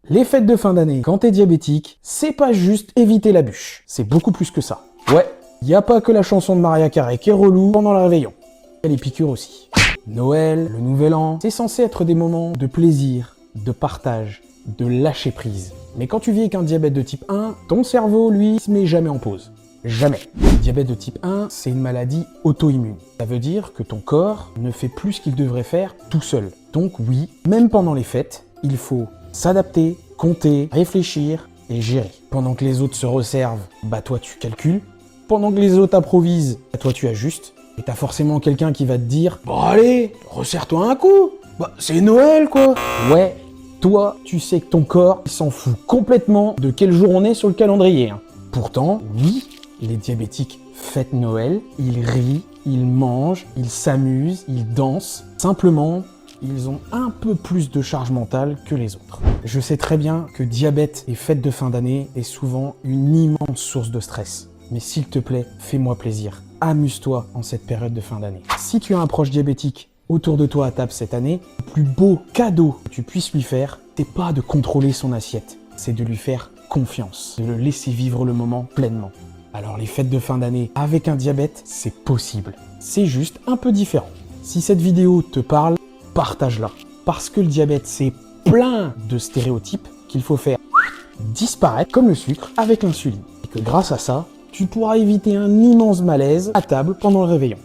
Les fêtes de fin d'année, quand t'es diabétique, c'est pas juste éviter la bûche. C'est beaucoup plus que ça. Ouais, y a pas que la chanson de Maria Carey qui est relou pendant le réveillon. Y a les piqûres aussi. Noël, le Nouvel An, c'est censé être des moments de plaisir, de partage, de lâcher prise. Mais quand tu vis avec un diabète de type 1, ton cerveau, lui, se met jamais en pause. Jamais. Le diabète de type 1, c'est une maladie auto-immune. Ça veut dire que ton corps ne fait plus ce qu'il devrait faire tout seul. Donc oui, même pendant les fêtes, il faut s'adapter, compter, réfléchir et gérer. Pendant que les autres se resservent, bah toi tu calcules. Pendant que les autres improvisent, bah toi tu ajustes. Et t'as forcément quelqu'un qui va te dire « Bon allez, resserre-toi un coup, bah c'est Noël quoi !» Ouais, toi, tu sais que ton corps il s'en fout complètement de quel jour on est sur le calendrier. Pourtant, oui, les diabétiques fêtent Noël, ils rient, ils mangent, ils s'amusent, ils dansent. Simplement, ils ont un peu plus de charge mentale que les autres. Je sais très bien que diabète et fête de fin d'année est souvent une immense source de stress. Mais s'il te plaît, fais-moi plaisir. Amuse-toi en cette période de fin d'année. Si tu as un proche diabétique autour de toi à table cette année, le plus beau cadeau que tu puisses lui faire, c'est pas de contrôler son assiette, c'est de lui faire confiance, de le laisser vivre le moment pleinement. Alors les fêtes de fin d'année avec un diabète, c'est possible. C'est juste un peu différent. Si cette vidéo te parle, partage-la. Parce que le diabète, c'est plein de stéréotypes qu'il faut faire disparaître comme le sucre avec l'insuline. Et que grâce à ça, tu pourras éviter un immense malaise à table pendant le réveillon.